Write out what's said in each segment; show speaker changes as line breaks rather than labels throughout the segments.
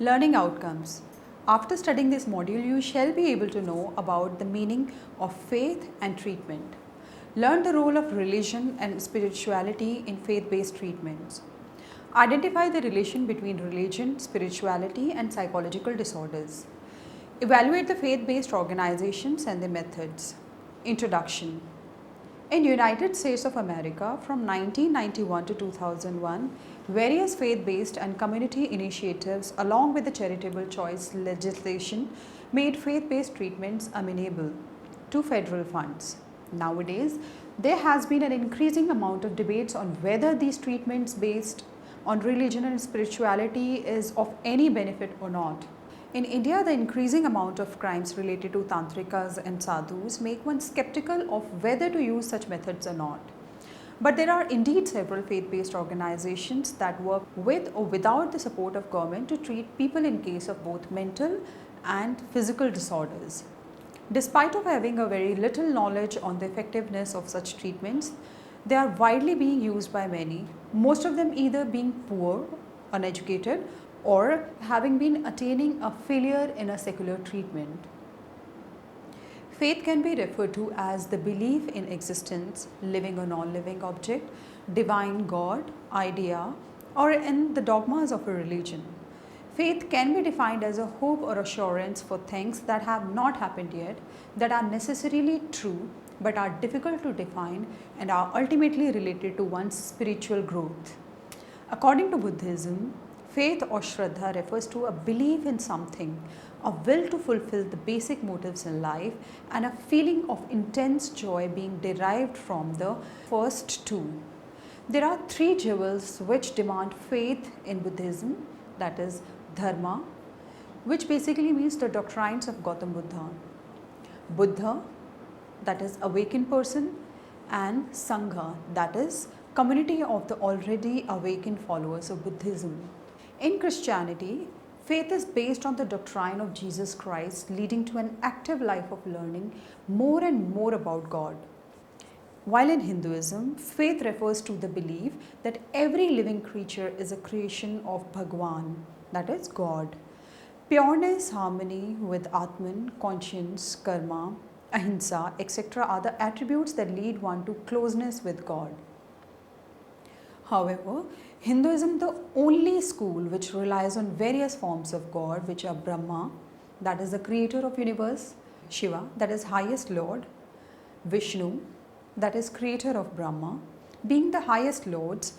Learning outcomes. After studying this module, you shall be able to know about the meaning of faith and treatment. Learn the role of religion and spirituality in faith-based treatments. Identify the relation between religion, spirituality, and psychological disorders. Evaluate the faith-based organizations and their methods. Introduction. In United States of America, from 1991 to 2001, various faith-based and community initiatives along with the charitable choice legislation made faith-based treatments amenable to federal funds. Nowadays, there has been an increasing amount of debates on whether these treatments based on religion and spirituality is of any benefit or not. In India, the increasing amount of crimes related to tantrikas and sadhus make one skeptical of whether to use such methods or not. But there are indeed several faith-based organizations that work with or without the support of government to treat people in case of both mental and physical disorders. Despite of having a very little knowledge on the effectiveness of such treatments, they are widely being used by many, most of them either being poor, uneducated, or having been attaining a failure in a secular treatment. Faith can be referred to as the belief in existence, living or non-living object, divine God, idea, or in the dogmas of a religion. Faith can be defined as a hope or assurance for things that have not happened yet, that are necessarily true but are difficult to define and are ultimately related to one's spiritual growth. According to Buddhism, faith or Shraddha refers to a belief in something, a will to fulfill the basic motives in life, and a feeling of intense joy being derived from the first two. There are three jewels which demand faith in Buddhism, that is Dharma, which basically means the doctrines of Gautam Buddha, Buddha, that is awakened person, and Sangha, that is community of the already awakened followers of Buddhism. In Christianity, faith is based on the doctrine of Jesus Christ, leading to an active life of learning more and more about God. While in Hinduism, faith refers to the belief that every living creature is a creation of Bhagwan, that is God. Pureness, harmony with Atman, conscience, karma, ahimsa, etc. are the attributes that lead one to closeness with God. However, Hinduism, the only school which relies on various forms of God, which are Brahma, that is the creator of universe, Shiva, that is highest lord, Vishnu, that is creator of Brahma, being the highest lords,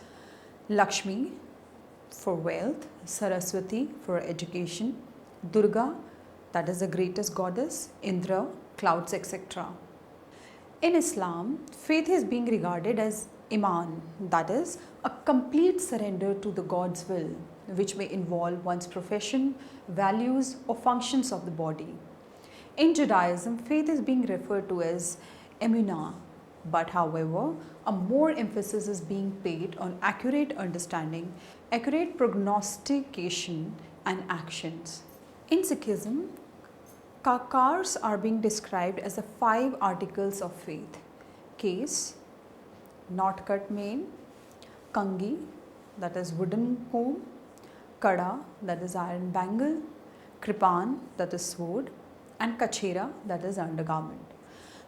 Lakshmi for wealth, Saraswati for education, Durga, that is the greatest goddess, Indra, clouds, etc. In Islam, faith is being regarded as Iman, that is a complete surrender to the God's will, which may involve one's profession, values, or functions of the body. In Judaism, faith is being referred to as emunah, but however, a more emphasis is being paid on accurate understanding, accurate prognostication, and actions. In Sikhism, kakars are being described as the 5 articles of faith: case, not cut mane, kangi, that is wooden comb, kada, that is iron bangle, kripan, that is sword, and kachera, that is undergarment.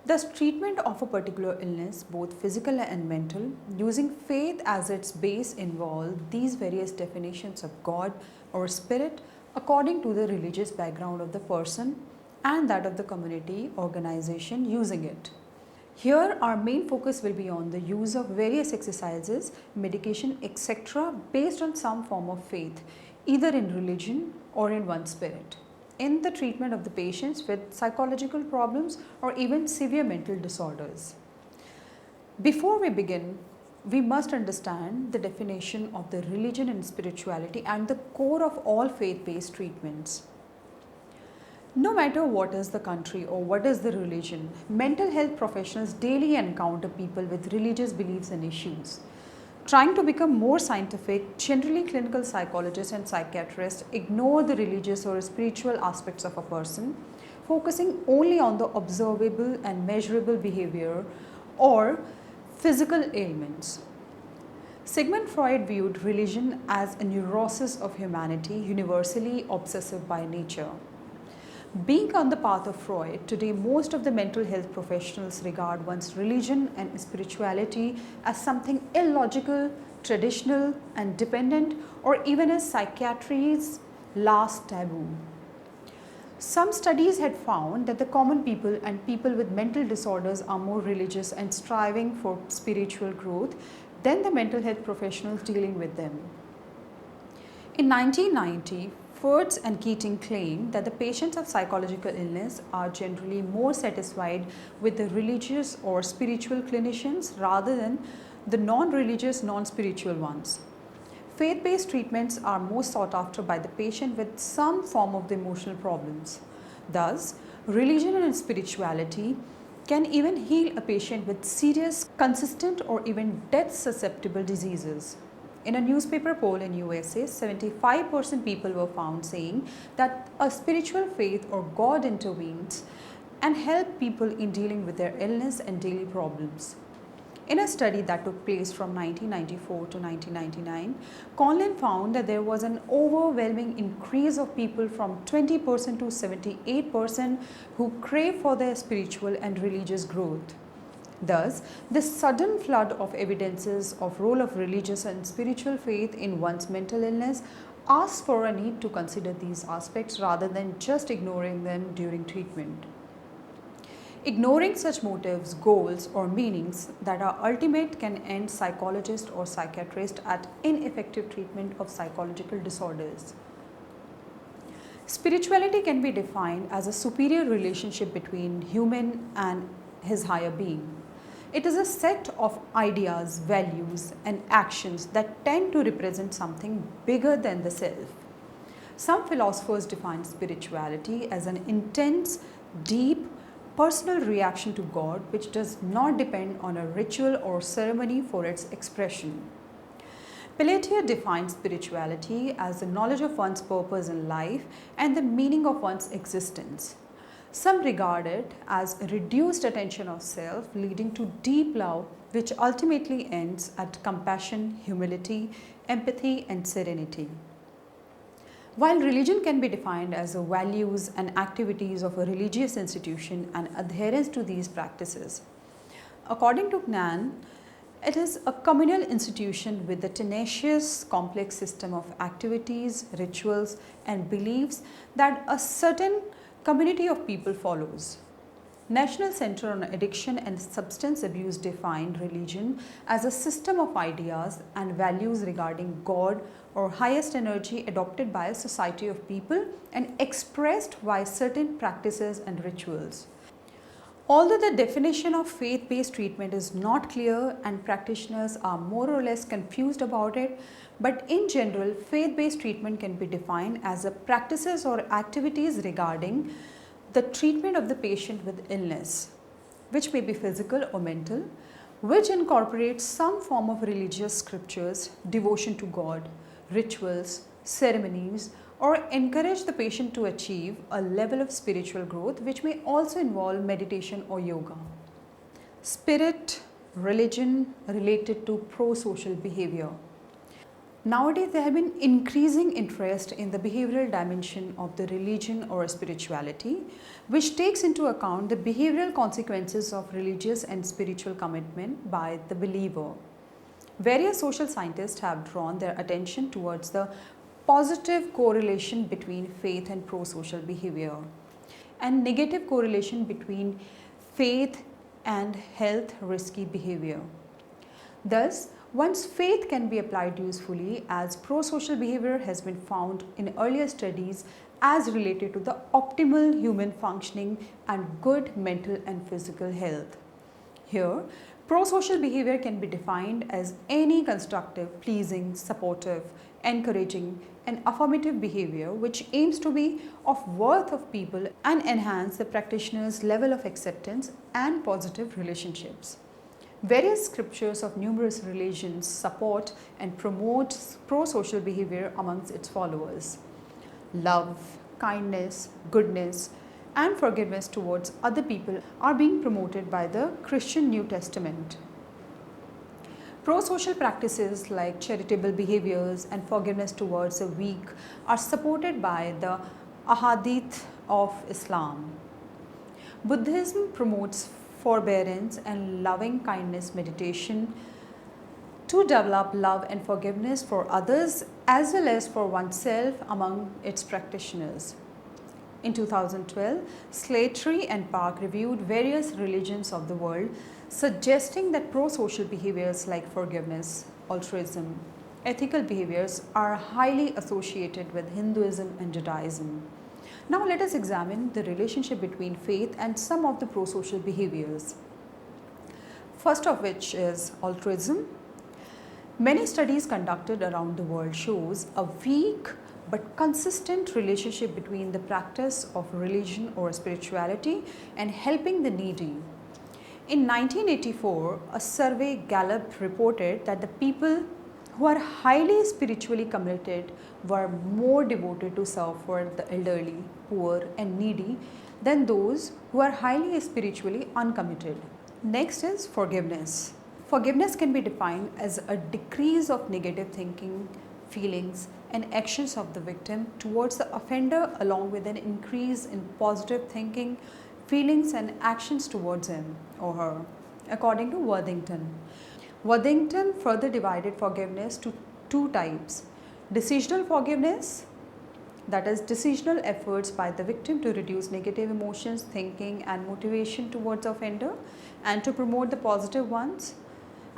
Thus, treatment of a particular illness, both physical and mental, using faith as its base involve these various definitions of God or spirit according to the religious background of the person and that of the community organization using it. Here, our main focus will be on the use of various exercises, medication, etc. based on some form of faith, either in religion or in one spirit, in the treatment of the patients with psychological problems or even severe mental disorders. Before we begin, we must understand the definition of the religion and spirituality and the core of all faith-based treatments. No matter what is the country or what is the religion, mental health professionals daily encounter people with religious beliefs and issues. Trying to become more scientific, generally clinical psychologists and psychiatrists ignore the religious or spiritual aspects of a person, focusing only on the observable and measurable behavior or physical ailments. Sigmund Freud viewed religion as a neurosis of humanity, universally obsessive by nature. Being on the path of Freud, today most of the mental health professionals regard one's religion and spirituality as something illogical, traditional, and dependent, or even as psychiatry's last taboo. Some studies had found that the common people and people with mental disorders are more religious and striving for spiritual growth than the mental health professionals dealing with them. In 1990, Furtz and Keating claimed that the patients of psychological illness are generally more satisfied with the religious or spiritual clinicians rather than the non-religious, non-spiritual ones. Faith-based treatments are more sought after by the patient with some form of the emotional problems. Thus, religion and spirituality can even heal a patient with serious, consistent, or even death-susceptible diseases. In a newspaper poll in USA, 75% people were found saying that a spiritual faith or God intervenes and help people in dealing with their illness and daily problems. In a study that took place from 1994 to 1999, Conlin found that there was an overwhelming increase of people from 20% to 78% who crave for their spiritual and religious growth. Thus, this sudden flood of evidences of role of religious and spiritual faith in one's mental illness asks for a need to consider these aspects rather than just ignoring them during treatment. Ignoring such motives, goals, or meanings that are ultimate can end psychologists or psychiatrists at ineffective treatment of psychological disorders. Spirituality can be defined as a superior relationship between human and his higher being. It is a set of ideas, values, and actions that tend to represent something bigger than the self. Some philosophers define spirituality as an intense, deep, personal reaction to God which does not depend on a ritual or ceremony for its expression. Pelletier defines spirituality as the knowledge of one's purpose in life and the meaning of one's existence. Some regard it as a reduced attention of self leading to deep love which ultimately ends at compassion, humility, empathy, and serenity. While religion can be defined as the values and activities of a religious institution and adherence to these practices, according to Gnan, it is a communal institution with a tenacious, complex system of activities, rituals, and beliefs that a certain community of people follows. National Center on Addiction and Substance Abuse defined religion as a system of ideas and values regarding God or highest energy adopted by a society of people and expressed by certain practices and rituals. Although the definition of faith-based treatment is not clear and practitioners are more or less confused about it, but in general, faith-based treatment can be defined as the practices or activities regarding the treatment of the patient with illness, which may be physical or mental, which incorporates some form of religious scriptures, devotion to God, rituals, ceremonies, or encourage the patient to achieve a level of spiritual growth which may also involve meditation or yoga. Spirit, religion related to pro-social behavior. Nowadays, there have been increasing interest in the behavioral dimension of the religion or spirituality, which takes into account the behavioral consequences of religious and spiritual commitment by the believer. Various social scientists have drawn their attention towards the positive correlation between faith and pro-social behavior and negative correlation between faith and health risky behavior. Thus, one's faith can be applied usefully as pro-social behavior has been found in earlier studies as related to the optimal human functioning and good mental and physical health. Here, pro-social behavior can be defined as any constructive, pleasing, supportive, encouraging, and affirmative behavior which aims to be of worth of people and enhance the practitioner's level of acceptance and positive relationships. Various scriptures of numerous religions support and promote pro-social behavior amongst its followers. Love, kindness, goodness, and forgiveness towards other people are being promoted by the Christian New Testament. Pro-social practices like charitable behaviors and forgiveness towards the weak are supported by the ahadith of Islam. Buddhism promotes forbearance and loving kindness meditation to develop love and forgiveness for others as well as for oneself among its practitioners. In 2012, Slattery and Park reviewed various religions of the world, suggesting that pro-social behaviors like forgiveness, altruism, ethical behaviors are highly associated with Hinduism and Judaism. Now let us examine the relationship between faith and some of the pro-social behaviors. First of which is altruism. Many studies conducted around the world shows a weak but consistent relationship between the practice of religion or spirituality and helping the needy. In 1984, a survey Gallup reported that the people who are highly spiritually committed were more devoted to serve for the elderly, poor and needy than those who are highly spiritually uncommitted. Next is forgiveness. Forgiveness can be defined as a decrease of negative thinking, feelings and actions of the victim towards the offender along with an increase in positive thinking, feelings and actions towards him or her, according to Worthington. Worthington further divided forgiveness to two types: decisional forgiveness, that is decisional efforts by the victim to reduce negative emotions, thinking and motivation towards the offender and to promote the positive ones.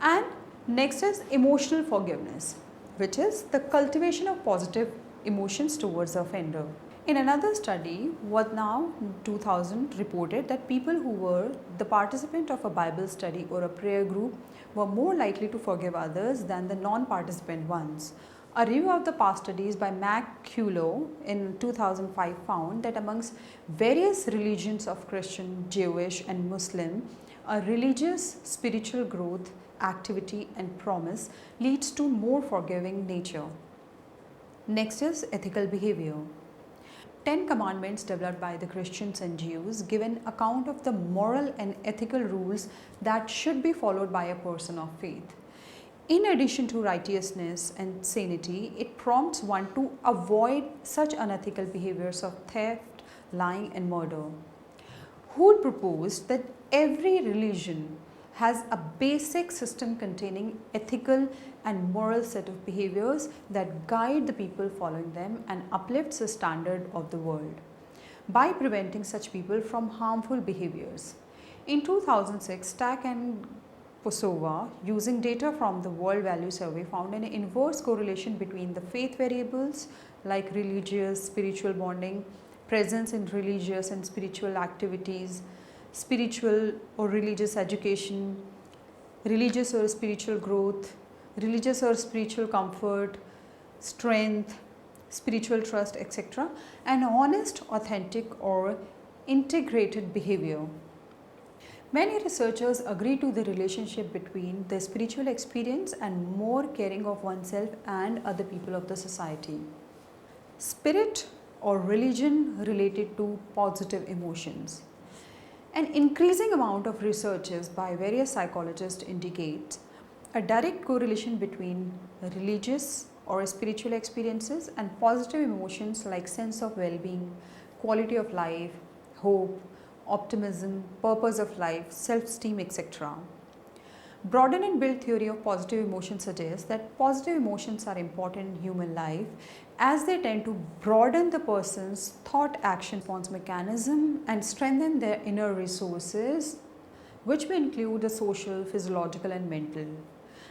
And next is emotional forgiveness, which is the cultivation of positive emotions towards the offender. In another study, Watnow 2000 reported that people who were the participant of a Bible study or a prayer group were more likely to forgive others than the non-participant ones. A review of the past studies by McCullough in 2005 found that amongst various religions of Christian, Jewish and Muslim, a religious spiritual growth, activity and promise leads to more forgiving nature. Next is ethical behavior. 10 commandments developed by the Christians and Jews give an account of the moral and ethical rules that should be followed by a person of faith. In addition to righteousness and sanity, it prompts one to avoid such unethical behaviors of theft, lying and murder. Hood proposed that every religion has a basic system containing ethical and moral set of behaviors that guide the people following them and uplifts the standard of the world by preventing such people from harmful behaviors. In 2006, Stack and Posova, using data from the World Value Survey, found an inverse correlation between the faith variables like religious, spiritual bonding, presence in religious and spiritual activities, spiritual or religious education, religious or spiritual growth, religious or spiritual comfort, strength, spiritual trust, etc., and honest, authentic or integrated behavior. Many researchers agree to the relationship between the spiritual experience and more caring of oneself and other people of the society. Spirit or religion related to positive emotions. An increasing amount of researches by various psychologists indicates a direct correlation between religious or spiritual experiences and positive emotions like sense of well-being, quality of life, hope, optimism, purpose of life, self-esteem, etc. Broaden and build theory of positive emotions suggests that positive emotions are important in human life as they tend to broaden the person's thought action response mechanism and strengthen their inner resources, which may include the social, physiological and mental.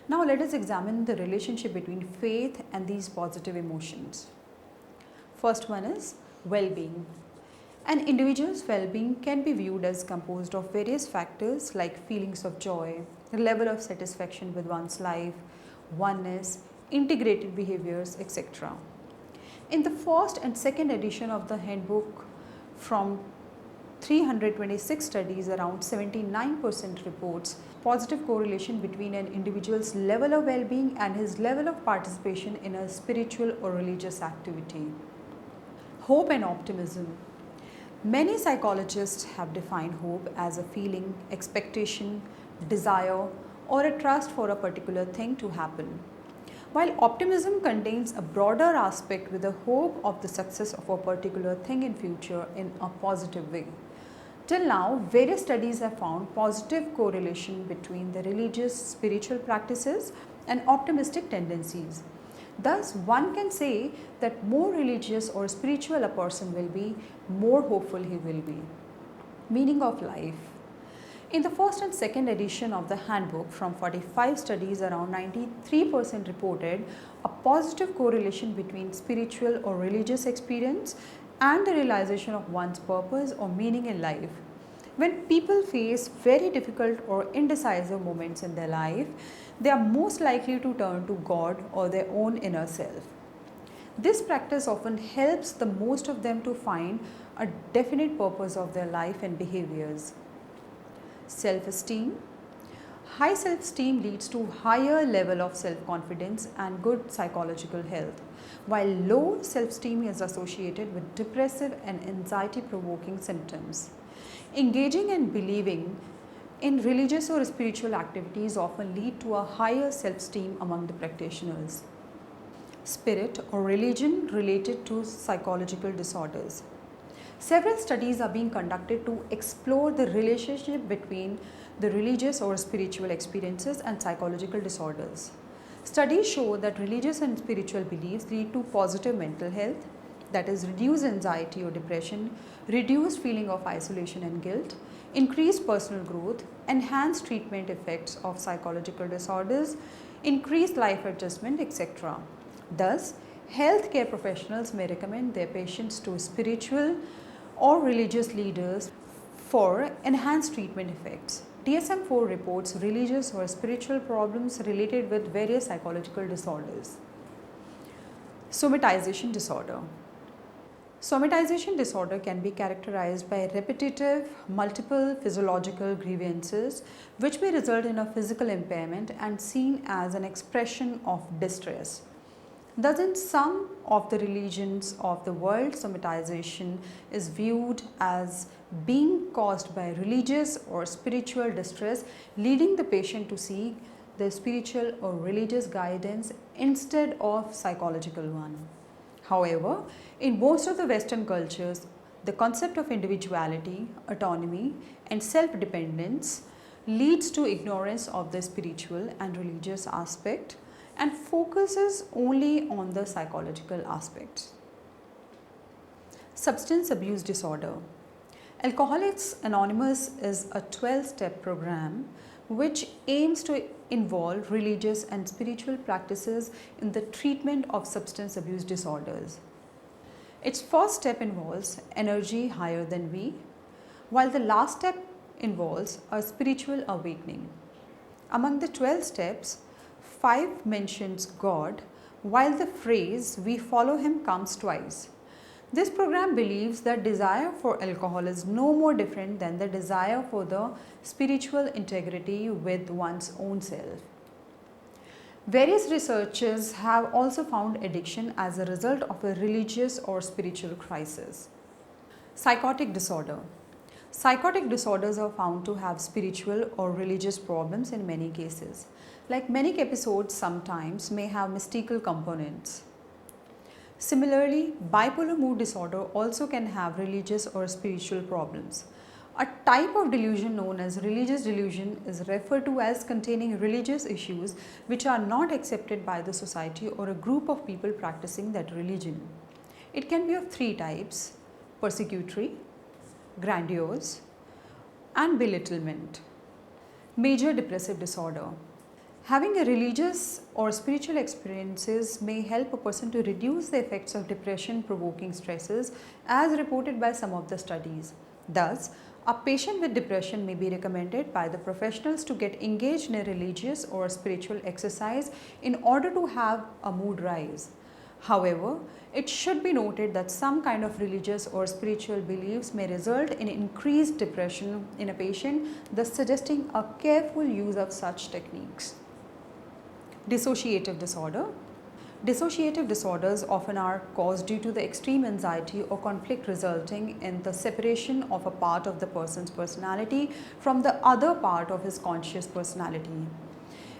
Now let us examine the relationship between faith and these positive emotions. First one is well-being. An individual's well-being can be viewed as composed of various factors like feelings of joy, level of satisfaction with one's life, oneness, integrated behaviors, etc. In the first and second edition of the handbook, from 326 studies, around 79% reports positive correlation between an individual's level of well-being and his level of participation in a spiritual or religious activity. Hope and optimism. Many psychologists have defined hope as a feeling, expectation, desire or a trust for a particular thing to happen. While optimism contains a broader aspect with a hope of the success of a particular thing in future in a positive way. Till now, various studies have found positive correlation between the religious spiritual practices and optimistic tendencies. Thus, one can say that more religious or spiritual a person will be, more hopeful he will be. Meaning of life. In the first and second edition of the handbook, from 45 studies, around 93% reported a positive correlation between spiritual or religious experience and the realization of one's purpose or meaning in life. When people face very difficult or indecisive moments in their life, they are most likely to turn to God or their own inner self. This practice often helps the most of them to find a definite purpose of their life and behaviors. Self-esteem. High self-esteem leads to higher level of self-confidence and good psychological health, while low self-esteem is associated with depressive and anxiety-provoking symptoms. Engaging and believing in religious or spiritual activities often lead to a higher self-esteem among the practitioners. Spirit or religion related to psychological disorders. Several studies are being conducted to explore the relationship between the religious or spiritual experiences and psychological disorders. Studies show that religious and spiritual beliefs lead to positive mental health, that is, reduced anxiety or depression, reduced feeling of isolation and guilt, increased personal growth, enhanced treatment effects of psychological disorders, increased life adjustment, etc. Thus, healthcare professionals may recommend their patients to spiritual or religious leaders for enhanced treatment effects. DSM-4 reports religious or spiritual problems related with various psychological disorders. Somatization disorder. Somatization disorder can be characterized by repetitive, multiple physiological grievances which may result in a physical impairment and seen as an expression of distress. Thus, in some of the religions of the world, somatization is viewed as being caused by religious or spiritual distress, leading the patient to seek the spiritual or religious guidance instead of psychological one. However, in most of the Western cultures, the concept of individuality, autonomy, and self-dependence leads to ignorance of the spiritual and religious aspect and focuses only on the psychological aspects. Substance abuse disorder. Alcoholics Anonymous is a 12-step program which aims to involve religious and spiritual practices in the treatment of substance abuse disorders. Its first step involves energy higher than we, while the last step involves a spiritual awakening. Among the 12 steps, 5 mentions God, while the phrase "we follow him" comes twice. This program believes that desire for alcohol is no more different than the desire for the spiritual integrity with one's own self. Various researchers have also found addiction as a result of a religious or spiritual crisis. Psychotic disorder. Psychotic disorders are found to have spiritual or religious problems in many cases. Like manic episodes sometimes may have mystical components. Similarly, bipolar mood disorder also can have religious or spiritual problems. A type of delusion known as religious delusion is referred to as containing religious issues which are not accepted by the society or a group of people practicing that religion. It can be of 3 types: persecutory, grandiose, and belittlement. Major depressive disorder. Having a religious or spiritual experiences may help a person to reduce the effects of depression-provoking stresses as reported by some of the studies. Thus, a patient with depression may be recommended by the professionals to get engaged in a religious or spiritual exercise in order to have a mood rise. However, it should be noted that some kind of religious or spiritual beliefs may result in increased depression in a patient, thus suggesting a careful use of such techniques. Dissociative disorder. Dissociative disorders often are caused due to the extreme anxiety or conflict resulting in the separation of a part of the person's personality from the other part of his conscious personality.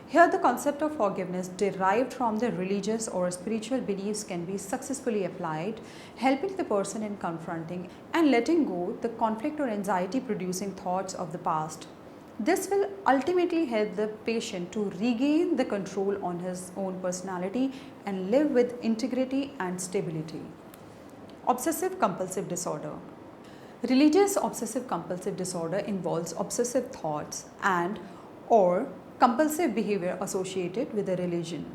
Here, the concept of forgiveness derived from the religious or spiritual beliefs can be successfully applied, helping the person in confronting and letting go the conflict or anxiety producing thoughts of the past. This will ultimately help the patient to regain the control on his own personality and live with integrity and stability. Obsessive compulsive disorder. Religious obsessive compulsive disorder involves obsessive thoughts and or compulsive behavior associated with a religion.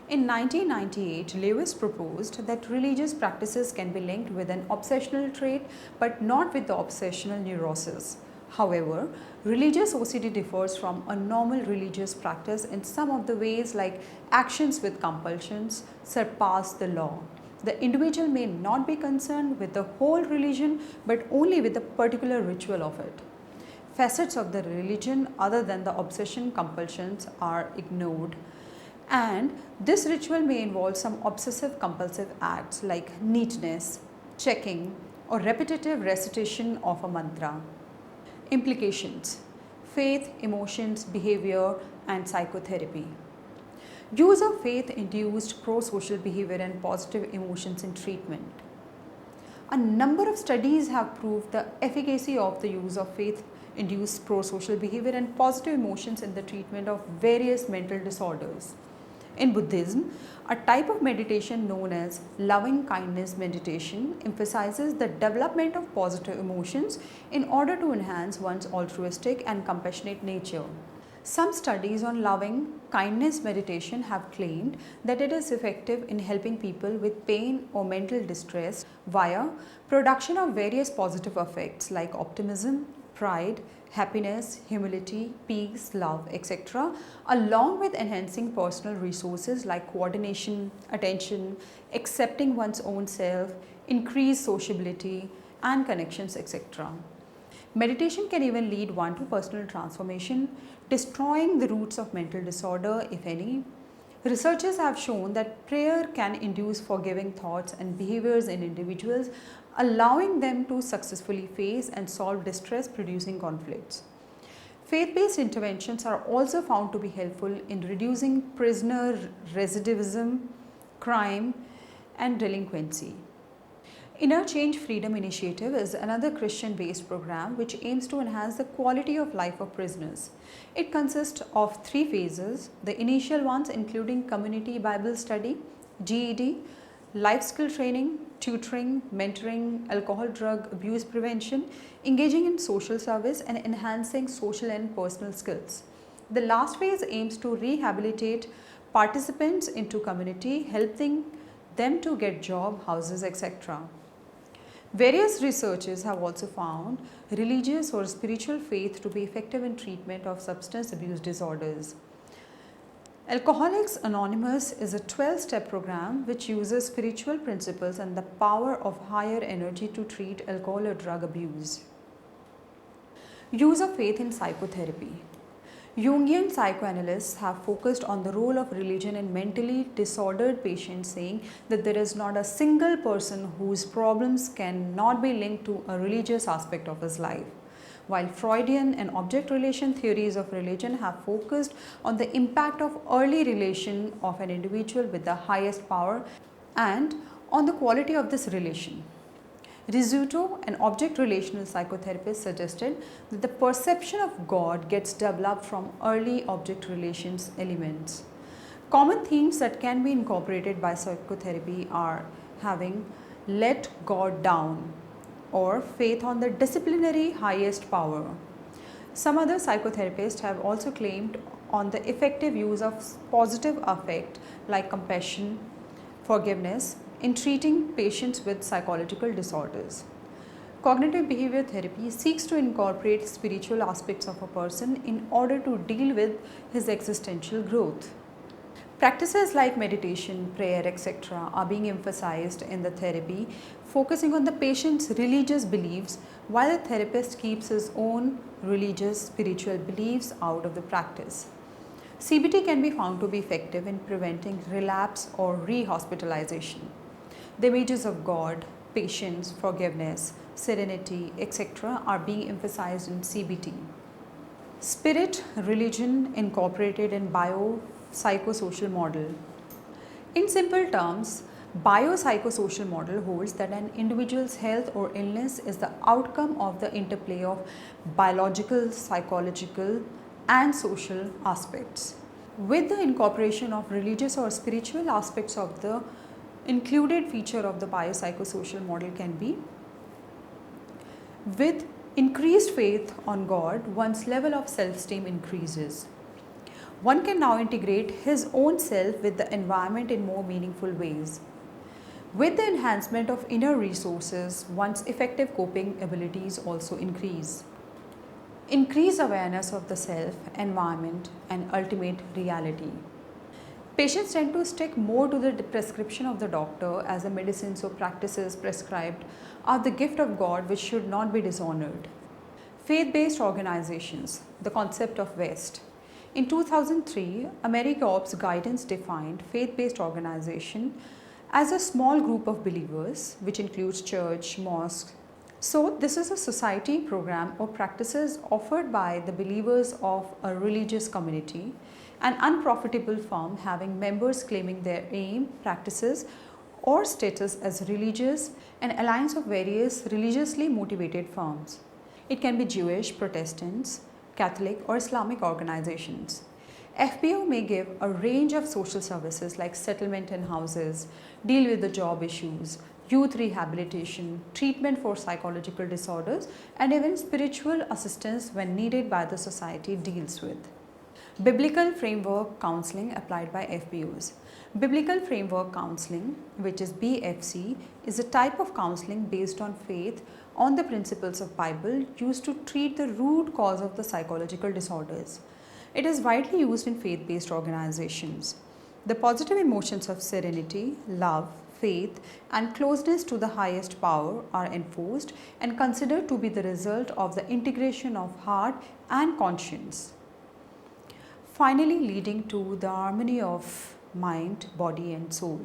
In 1998, Lewis proposed that religious practices can be linked with an obsessional trait but not with the obsessional neurosis. However, religious OCD differs from a normal religious practice in some of the ways like actions with compulsions surpass the law. The individual may not be concerned with the whole religion but only with a particular ritual of it. Facets of the religion other than the obsession compulsions are ignored, and this ritual may involve some obsessive compulsive acts like neatness, checking, or repetitive recitation of a mantra. Implications: faith, emotions, behavior, and psychotherapy. Use of faith-induced pro-social behavior and positive emotions in treatment. A number of studies have proved the efficacy of the use of faith-induced pro-social behavior and positive emotions in the treatment of various mental disorders. In Buddhism, a type of meditation known as loving kindness meditation emphasizes the development of positive emotions in order to enhance one's altruistic and compassionate nature. Some studies on loving kindness meditation have claimed that it is effective in helping people with pain or mental distress via production of various positive affects like optimism, pride, happiness, humility, peace, love, etc., along with enhancing personal resources like coordination, attention, accepting one's own self, increased sociability, and connections, etc. Meditation can even lead one to personal transformation, destroying the roots of mental disorder, if any. Researchers have shown that prayer can induce forgiving thoughts and behaviors in individuals, allowing them to successfully face and solve distress-producing conflicts. Faith-based interventions are also found to be helpful in reducing prisoner recidivism, crime, and delinquency. Inner Change Freedom Initiative is another Christian-based program which aims to enhance the quality of life of prisoners. It consists of 3 phases, the initial ones including community Bible study, GED, life skill training, tutoring, mentoring, alcohol drug abuse prevention, engaging in social service, and enhancing social and personal skills. The last phase aims to rehabilitate participants into community, helping them to get job, houses, etc. Various researchers have also found religious or spiritual faith to be effective in treatment of substance abuse disorders. Alcoholics Anonymous is a 12-step program which uses spiritual principles and the power of higher energy to treat alcohol or drug abuse. Use of faith in psychotherapy. Jungian psychoanalysts have focused on the role of religion in mentally disordered patients, saying that there is not a single person whose problems cannot be linked to a religious aspect of his life. While Freudian and object relation theories of religion have focused on the impact of early relation of an individual with the highest power and on the quality of this relation. Rizzuto, an object relational psychotherapist, suggested that the perception of God gets developed from early object relations elements. Common themes that can be incorporated by psychotherapy are having let God down or faith on the disciplinary highest power. Some other psychotherapists have also claimed on the effective use of positive affect like compassion, forgiveness, in treating patients with psychological disorders. Cognitive behavior therapy seeks to incorporate spiritual aspects of a person in order to deal with his existential growth. Practices like meditation, prayer, etc. are being emphasized in the therapy, focusing on the patient's religious beliefs while the therapist keeps his own religious spiritual beliefs out of the practice. CBT can be found to be effective in preventing relapse or rehospitalization. The images of God, patience, forgiveness, serenity, etc. are being emphasized in CBT. Spirit religion incorporated in bio-psychosocial model. In simple terms, bio-psychosocial model holds that an individual's health or illness is the outcome of the interplay of biological, psychological and social aspects. With the incorporation of religious or spiritual aspects of the included feature of the biopsychosocial model can be: with increased faith on God, one's level of self-esteem increases. One can now integrate his own self with the environment in more meaningful ways. With the enhancement of inner resources, one's effective coping abilities also increase. Increased awareness of the self, environment, and ultimate reality. Patients tend to stick more to the prescription of the doctor, as the medicines or practices prescribed are the gift of God which should not be dishonored. Faith-based organizations, the concept of West. In 2003, AmeriCorps guidance defined faith-based organization as a small group of believers, which includes church, mosque. So this is a society, program or practices offered by the believers of a religious community, an unprofitable firm having members claiming their aim, practices or status as religious, an alliance of various religiously motivated firms. It can be Jewish, Protestants, Catholic or Islamic organizations. FBO may give a range of social services like settlement in houses, deal with the job issues, youth rehabilitation, treatment for psychological disorders, and even spiritual assistance when needed by the society deals with. Biblical framework counseling applied by FBOs. Biblical framework counseling, which is BFC, is a type of counseling based on faith on the principles of Bible used to treat the root cause of the psychological disorders. It is widely used in faith-based organizations. The positive emotions of serenity, love, faith and closeness to the highest power are enforced and considered to be the result of the integration of heart and conscience, finally leading to the harmony of mind, body and soul.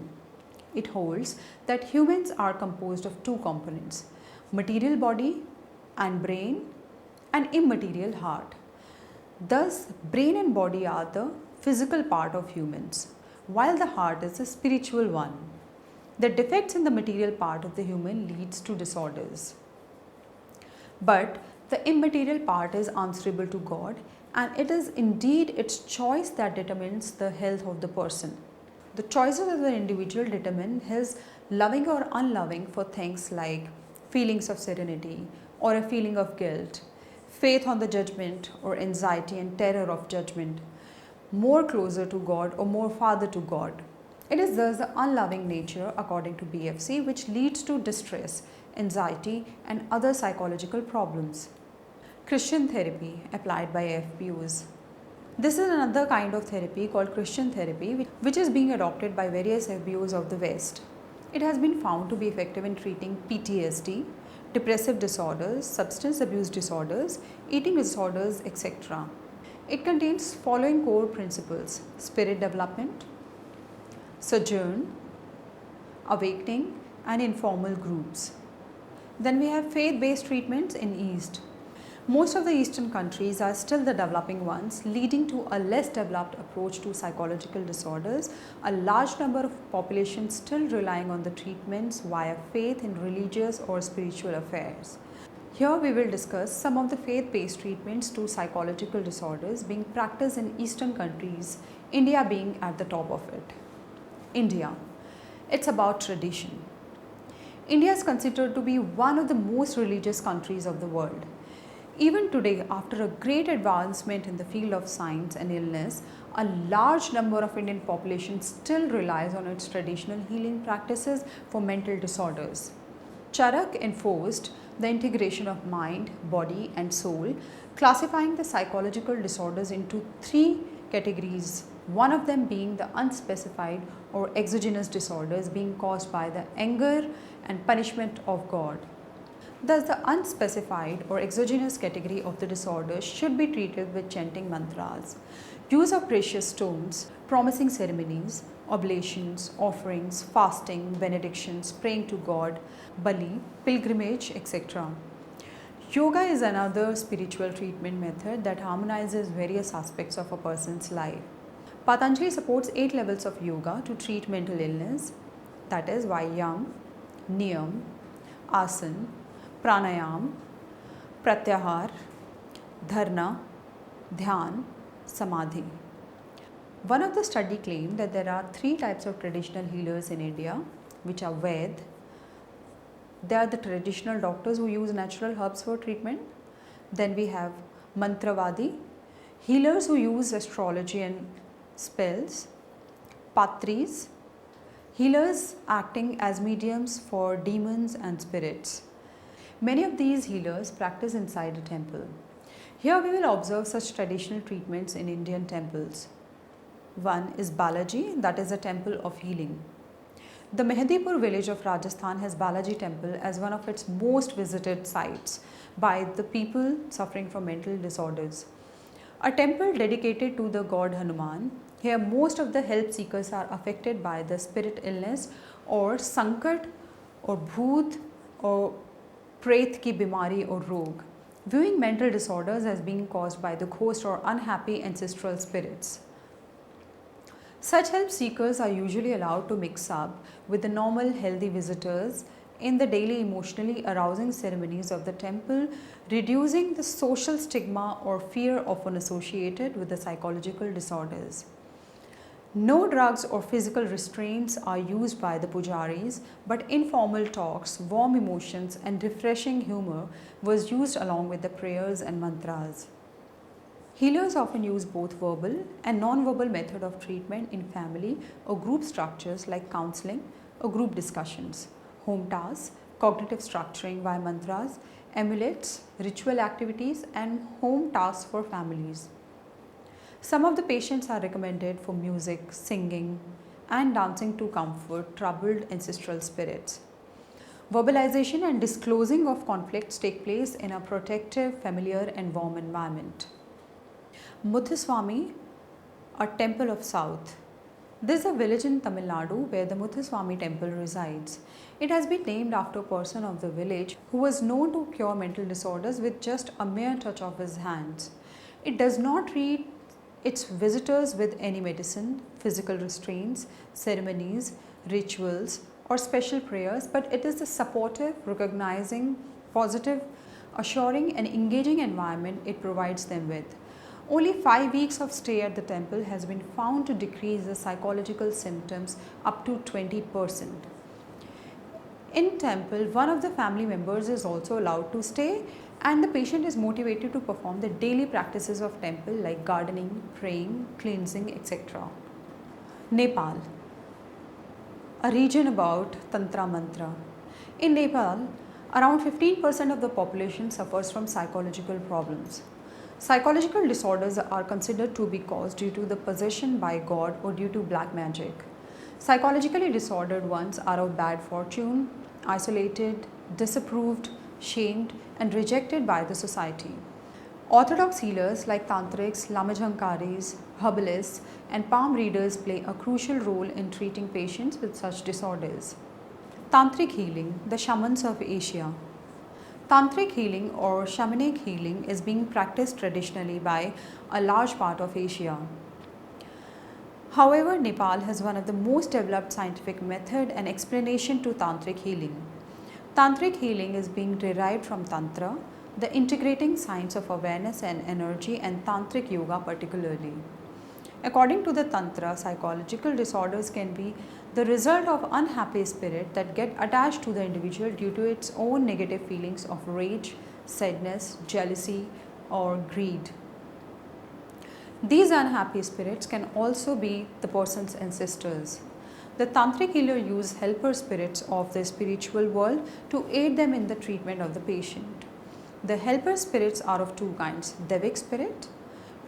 It holds that humans are composed of two components, material body and brain and immaterial heart. Thus, brain and body are the physical part of humans, while the heart is the spiritual one. The defects in the material part of the human leads to disorders. But the immaterial part is answerable to God, and it is indeed its choice that determines the health of the person. The choices of the individual determine his loving or unloving for things like feelings of serenity or a feeling of guilt, faith on the judgment or anxiety and terror of judgment, more closer to God or more farther to God. It is thus the unloving nature, according to BFC, which leads to distress, anxiety and other psychological problems. Christian therapy applied by FBOs. This is another kind of therapy called Christian therapy, which is being adopted by various FBOs of the West. It has been found to be effective in treating PTSD, depressive disorders, substance abuse disorders, eating disorders, etc. It contains following core principles: spirit development, sojourn, awakening and informal groups. Then we have faith-based treatments in East. Most of the Eastern countries are still the developing ones, leading to a less developed approach to psychological disorders, a large number of populations still relying on the treatments via faith in religious or spiritual affairs. Here we will discuss some of the faith-based treatments to psychological disorders being practiced in Eastern countries, India being at the top of it. India. It's about tradition. India is considered to be one of the most religious countries of the world. Even today, after a great advancement in the field of science and illness, a large number of Indian population still relies on its traditional healing practices for mental disorders. Charak enforced the integration of mind, body and soul, classifying the psychological disorders into three categories, one of them being the unspecified or exogenous disorders being caused by the anger and punishment of God. Thus, the unspecified or exogenous category of the disorder should be treated with chanting mantras, use of precious stones, promising ceremonies, oblations, offerings, fasting, benedictions, praying to God, bali, pilgrimage, etc. Yoga is another spiritual treatment method that harmonizes various aspects of a person's life. Patanjali supports 8 levels of yoga to treat mental illness, that is Vayam, Niyam, Asan, Pranayam, Pratyahar, Dharna, Dhyan, Samadhi. One of the study claimed that there are 3 types of traditional healers in India, which are Ved. They are the traditional doctors who use natural herbs for treatment. Then we have Mantravadi, healers who use astrology and spells. Patris, healers acting as mediums for demons and spirits. Many of these healers practice inside a temple. Here we will observe such traditional treatments in Indian temples. One is Balaji, that is a temple of healing. The Mehdipur village of Rajasthan has Balaji temple as one of its most visited sites by the people suffering from mental disorders. A temple dedicated to the god Hanuman. Here most of the help seekers are affected by the spirit illness or sankat or bhoot or pret ki bimari or rog, viewing mental disorders as being caused by the ghost or unhappy ancestral spirits. Such help seekers are usually allowed to mix up with the normal healthy visitors in the daily emotionally arousing ceremonies of the temple, reducing the social stigma or fear often associated with the psychological disorders. No drugs or physical restraints are used by the pujaris, but informal talks, warm emotions and refreshing humor was used along with the prayers and mantras. Healers often use both verbal and non-verbal method of treatment in family or group structures like counseling or group discussions, home tasks, cognitive structuring via mantras, amulets, ritual activities and home tasks for families. Some of the patients are recommended for music, singing and dancing to comfort troubled ancestral spirits. Verbalization and disclosing of conflicts take place in a protective, familiar and warm environment. Muthuswamy, a temple of South. This is a village in Tamil Nadu where the Muthuswamy temple resides. It has been named after a person of the village who was known to cure mental disorders with just a mere touch of his hands. It does not treat its visitors with any medicine, physical restraints, ceremonies, rituals or special prayers, but it is a supportive, recognizing, positive, assuring and engaging environment it provides them with. Only 5 weeks of stay at the temple has been found to decrease the psychological symptoms up to 20%. In temple, one of the family members is also allowed to stay and the patient is motivated to perform the daily practices of temple like gardening, praying, cleansing, etc. Nepal, a region about Tantra Mantra. In Nepal, around 15% of the population suffers from psychological problems. Psychological disorders are considered to be caused due to the possession by God or due to black magic. Psychologically disordered ones are of bad fortune, isolated, disapproved, shamed and rejected by the society. Orthodox healers like Tantrics, Lamajankaris, herbalists and palm readers play a crucial role in treating patients with such disorders. Tantric healing, the shamans of Asia. Tantric healing or shamanic healing is being practiced traditionally by a large part of Asia. However, Nepal has one of the most developed scientific method and explanation to tantric healing. Tantric healing is being derived from Tantra, the integrating science of awareness and energy and tantric yoga particularly. According to the Tantra, psychological disorders can be the result of unhappy spirit that get attached to the individual due to its own negative feelings of rage, sadness, jealousy or greed. These unhappy spirits can also be the person's ancestors. The Tantric healer use helper spirits of the spiritual world to aid them in the treatment of the patient. The helper spirits are of two kinds, Devic spirit,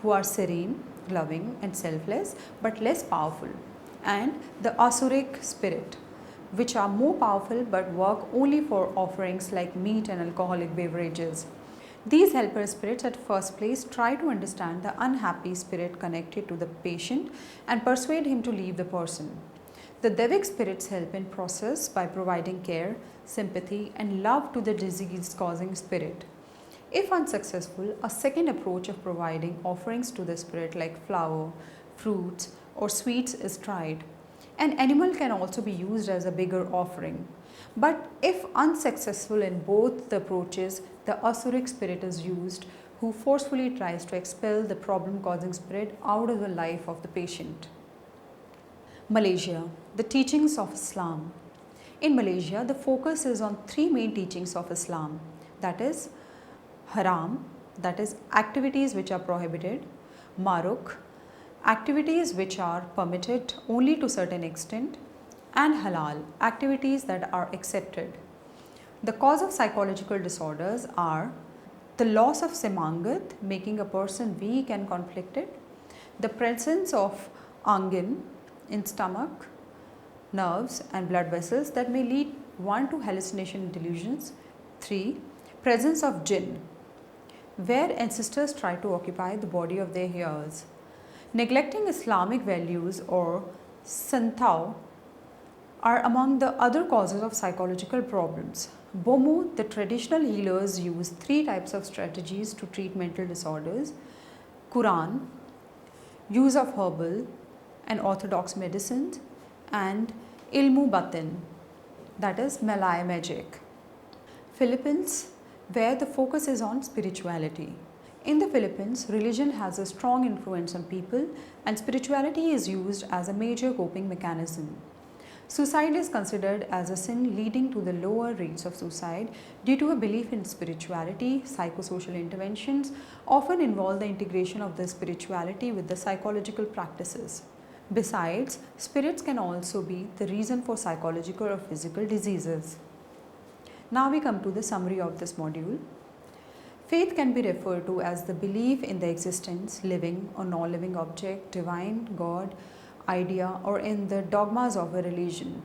who are serene, loving and selfless but less powerful, and the Asuric spirit, which are more powerful but work only for offerings like meat and alcoholic beverages. These helper spirits at first place try to understand the unhappy spirit connected to the patient and persuade him to leave the person. The Devic spirits help in process by providing care, sympathy and love to the disease causing spirit. If unsuccessful, a second approach of providing offerings to the spirit like flower, fruits, or sweets is tried. An animal can also be used as a bigger offering. But if unsuccessful in both the approaches, the asuric spirit is used, who forcefully tries to expel the problem causing spirit out of the life of the patient. Malaysia, the teachings of Islam. In Malaysia, the focus is on three main teachings of Islam, that is haram, that is activities which are prohibited, maruk, activities which are permitted only to certain extent, and halal, activities that are accepted. The cause of psychological disorders are the loss of semangat, making a person weak and conflicted, the presence of angin in stomach, nerves and blood vessels that may lead one to hallucination and delusions. 3. Presence of jinn, where ancestors try to occupy the body of their heirs. Neglecting Islamic values or santau are among the other causes of psychological problems. Bomu, the traditional healers use three types of strategies to treat mental disorders: Quran, use of herbal and orthodox medicines, and ilmu batin, that is Malay magic. Philippines, where the focus is on spirituality. In the Philippines, religion has a strong influence on people and spirituality is used as a major coping mechanism. Suicide is considered as a sin, leading to the lower rates of suicide due to a belief in spirituality. Psychosocial interventions often involve the integration of the spirituality with the psychological practices. Besides, spirits can also be the reason for psychological or physical diseases. Now we come to the summary of this module. Faith can be referred to as the belief in the existence, living or non-living object, divine, God, idea, or in the dogmas of a religion.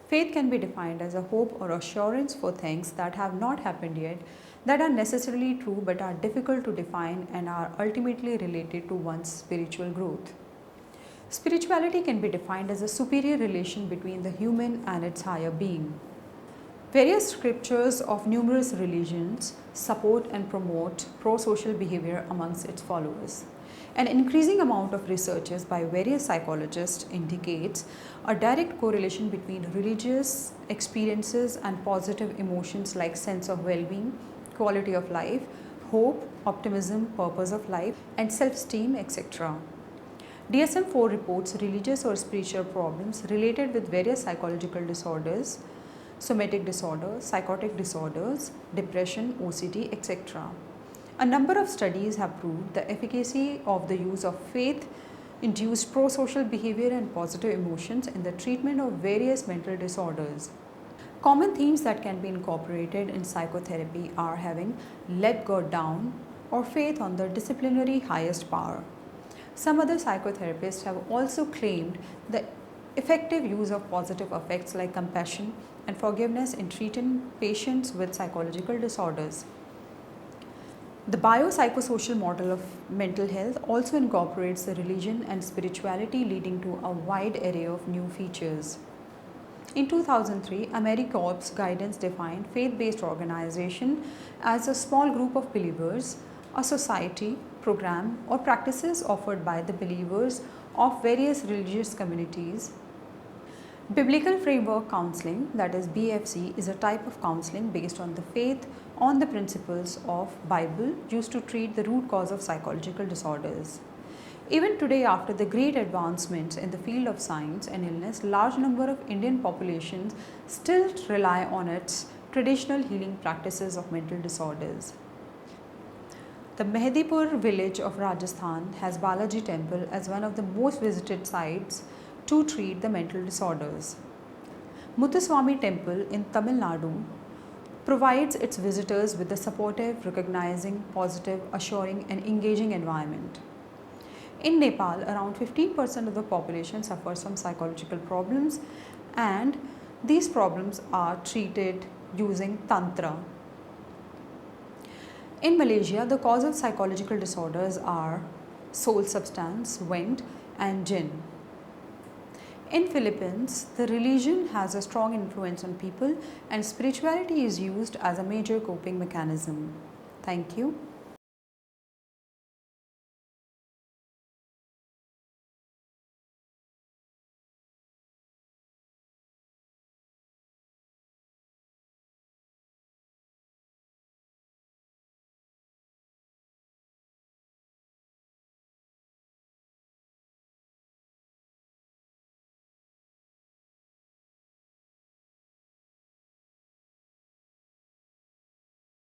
Faith can be defined as a hope or assurance for things that have not happened yet, that are necessarily true but are difficult to define and are ultimately related to one's spiritual growth. Spirituality can be defined as a superior relation between the human and its higher being. Various scriptures of numerous religions support and promote pro-social behavior amongst its followers. An increasing amount of researches by various psychologists indicates a direct correlation between religious experiences and positive emotions like sense of well-being, quality of life, hope, optimism, purpose of life, and self-esteem, etc. DSM-4 reports religious or spiritual problems related with various psychological disorders, somatic disorders, psychotic disorders, depression, OCD, etc. A number of studies have proved the efficacy of the use of faith-induced pro-social behavior and positive emotions in the treatment of various mental disorders. Common themes that can be incorporated in psychotherapy are having let God down or faith on the disciplinary highest power. Some other psychotherapists have also claimed the effective use of positive affects like compassion and forgiveness in treating patients with psychological disorders. The biopsychosocial model of mental health also incorporates the religion and spirituality, leading to a wide array of new features. In 2003, AmeriCorps guidance defined faith-based organization as a small group of believers, a society, program, or practices offered by the believers of various religious communities. Biblical Framework Counseling, that is BFC, is a type of counseling based on the faith on the principles of Bible used to treat the root cause of psychological disorders. Even today, after the great advancements in the field of science and illness, large number of Indian populations still rely on its traditional healing practices of mental disorders. The Mehdipur village of Rajasthan has Balaji temple as one of the most visited sites to treat the mental disorders. Muthuswamy temple in Tamil Nadu provides its visitors with a supportive, recognizing, positive, assuring and engaging environment. In Nepal, around 15% of the population suffers from psychological problems and these problems are treated using Tantra. In Malaysia, the cause of psychological disorders are soul substance, wind and jinn. In Philippines, the religion has a strong influence on people and spirituality is used as a major coping mechanism. Thank you.